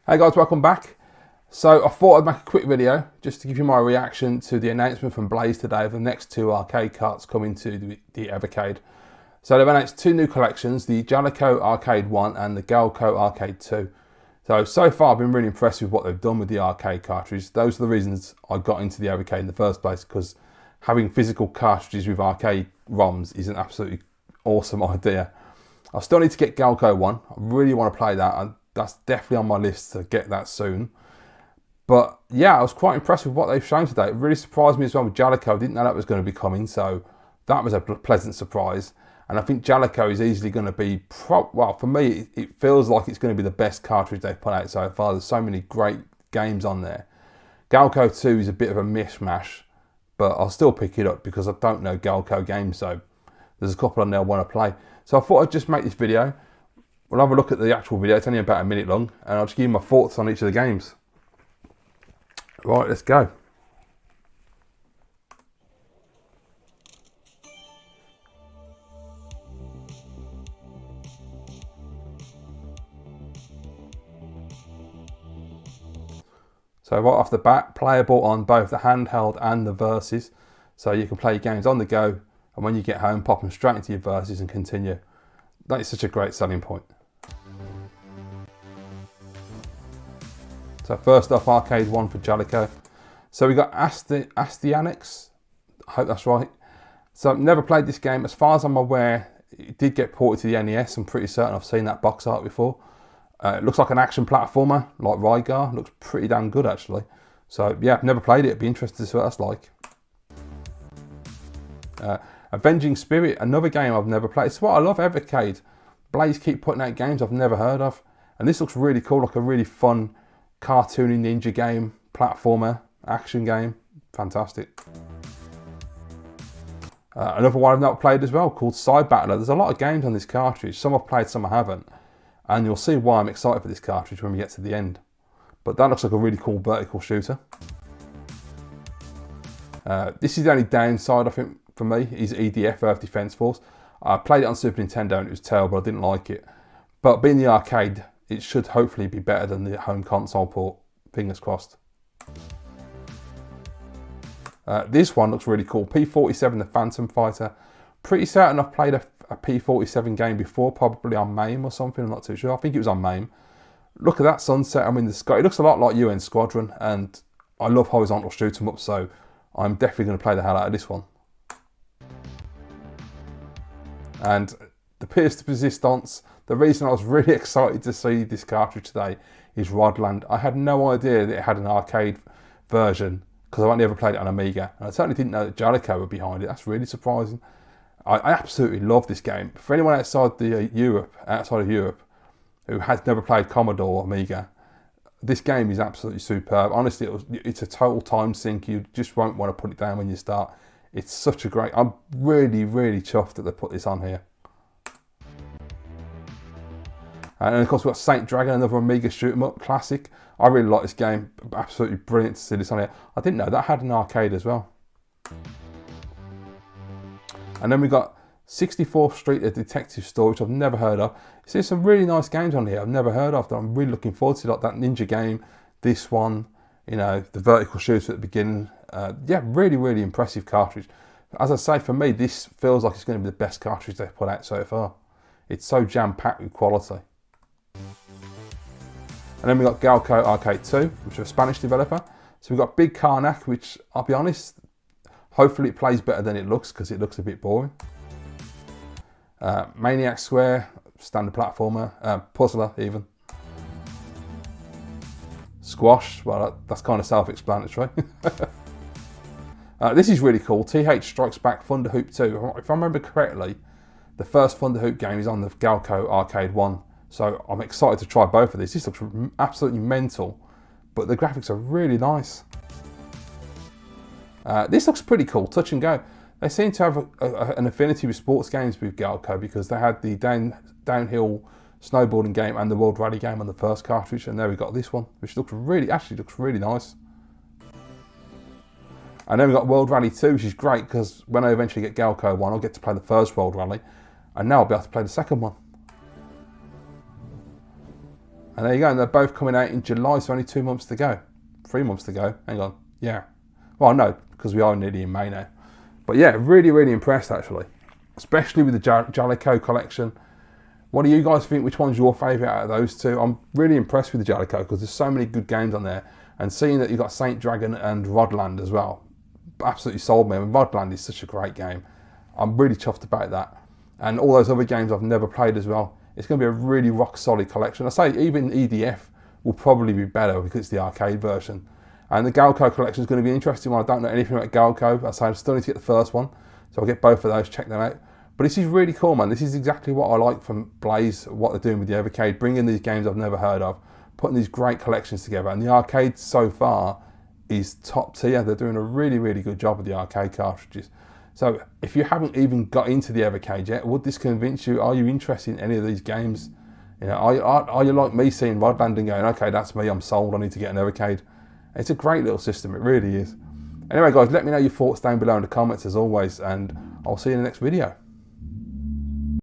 Hey guys, welcome back. So I thought I'd make a quick video just to give you my reaction to the announcement from Blaze today of the next two arcade carts coming to the Evercade. So they've announced two new collections, the Jaleco Arcade 1 and the Gaelco Arcade 2. So far I've been really impressed with what they've done with the arcade cartridges. Those are the reasons I got into the Evercade in the first place, because having physical cartridges with arcade ROMs is an absolutely awesome idea. I still need to get Gaelco 1. I really want to play that. That's definitely on my list to get that soon. But yeah, I was quite impressed with what they've shown today. It really surprised me as well with Jaleco. I didn't know that was going to be coming, so that was a pleasant surprise. And I think Jaleco is easily going to be, well, for me, it feels like it's going to be the best cartridge they've put out so far. There's so many great games on there. Gaelco 2 is a bit of a mishmash, but I'll still pick it up because I don't know Gaelco games, so there's a couple on there I want to play. So I thought I'd just make this video. We'll have a look at the actual video. It's only about a minute long, and I'll just give you my thoughts on each of the games. Right, let's go. So right off the bat, playable on both the handheld and the Versus. So you can play your games on the go, and when you get home, pop them straight into your Versus and continue. That is such a great selling point. So first off, Arcade 1 for Jaleco. So we got Snestastic, I hope that's right. So I've never played this game. As far as I'm aware, it did get ported to the NES. I'm pretty certain I've seen that box art before. It looks like an action platformer, like Rygar. Looks pretty damn good actually. So yeah, I've never played it. I'd be interested to see what that's like. Avenging Spirit, another game I've never played. It's what I love Evercade. Blaze keep putting out games I've never heard of. And this looks really cool, like a really fun, cartoony ninja game, platformer, action game. Fantastic. Another one I've not played as well, called Side Battler. There's a lot of games on this cartridge. Some I've played, some I haven't. And you'll see why I'm excited for this cartridge when we get to the end. But that looks like a really cool vertical shooter. This is the only downside, I think, for me, is EDF, Earth Defense Force. I played it on Super Nintendo and it was terrible. I didn't like it. But being the arcade, it should hopefully be better than the home console port. Fingers crossed. This one looks really cool. P-47, the Phantom Fighter. Pretty certain I've played a P-47 game before, probably on MAME or something. I'm not too sure. I think it was on MAME. Look at that sunset. I'm in the sky. It looks a lot like UN Squadron, and I love horizontal shoot 'em up, so I'm definitely going to play the hell out of this one. And the Pierce Resistance, the reason I was really excited to see this cartridge today is Rodland. I had no idea that it had an arcade version because I've only ever played it on Amiga. And I certainly didn't know that Jaleco were behind it. That's really surprising. I absolutely love this game. For anyone outside of Europe, who has never played Commodore or Amiga, this game is absolutely superb. Honestly, it's a total time sink. You just won't want to put it down when you start. It's such a great... I'm really, really chuffed that they put this on here. And of course we've got Saint Dragon, another Amiga shoot 'em up classic. I really like this game. Absolutely brilliant to see this on here. I didn't know that had an arcade as well. And then we've got 64th Street, a detective story, which I've never heard of. There's some really nice games on here I've never heard of that I'm really looking forward to, like that ninja game, this one, you know, the vertical shooter at the beginning. Yeah, really, really impressive cartridge. As I say, for me, this feels like it's going to be the best cartridge they've put out so far. It's so jam-packed with quality. And then we've got Gaelco Arcade 2, which is a Spanish developer. So we've got Big Karnak, which, I'll be honest, hopefully it plays better than it looks, because it looks a bit boring. Maniac Square, standard platformer, puzzler even. Squash, well that's kind of self-explanatory. This is really cool, TH Strikes Back Thunder Hoop 2. If I remember correctly, the first Thunder Hoop game is on the Gaelco Arcade 1. So I'm excited to try both of these. This looks absolutely mental, but the graphics are really nice. This looks pretty cool, touch and go. They seem to have an affinity with sports games with Gaelco, because they had the downhill snowboarding game and the World Rally game on the first cartridge, and there we got this one, which actually looks really nice. And then we've got World Rally 2, which is great, because when I eventually get Gaelco 1, I'll get to play the first World Rally, and now I'll be able to play the second one. And there you go, and they're both coming out in July, so only 2 months to go. 3 months to go, hang on, yeah. Well, no, because we are nearly in May now. But yeah, really, really impressed actually. Especially with the Jaleco collection. What do you guys think? Which one's your favourite out of those two? I'm really impressed with the Jaleco because there's so many good games on there. And seeing that you've got Saint Dragon and Rodland as well, absolutely sold me. I mean, Rodland is such a great game. I'm really chuffed about that. And all those other games I've never played as well. It's going to be a really rock solid collection. I say even EDF will probably be better because it's the arcade version. And the Gaelco collection is going to be an interesting one. I don't know anything about Gaelco. I say I still need to get the first one. So I'll get both of those, check them out. But this is really cool, man. This is exactly what I like from Blaze, what they're doing with the Evercade, bringing these games I've never heard of, putting these great collections together. And the arcade so far is top tier. They're doing a really, really good job with the arcade cartridges. So if you haven't even got into the Evercade yet, would this convince you? Are you interested in any of these games? You know, are you like me seeing Rodland and going, okay, that's me, I'm sold, I need to get an Evercade. It's a great little system, it really is. Anyway guys, let me know your thoughts down below in the comments as always, and I'll see you in the next video.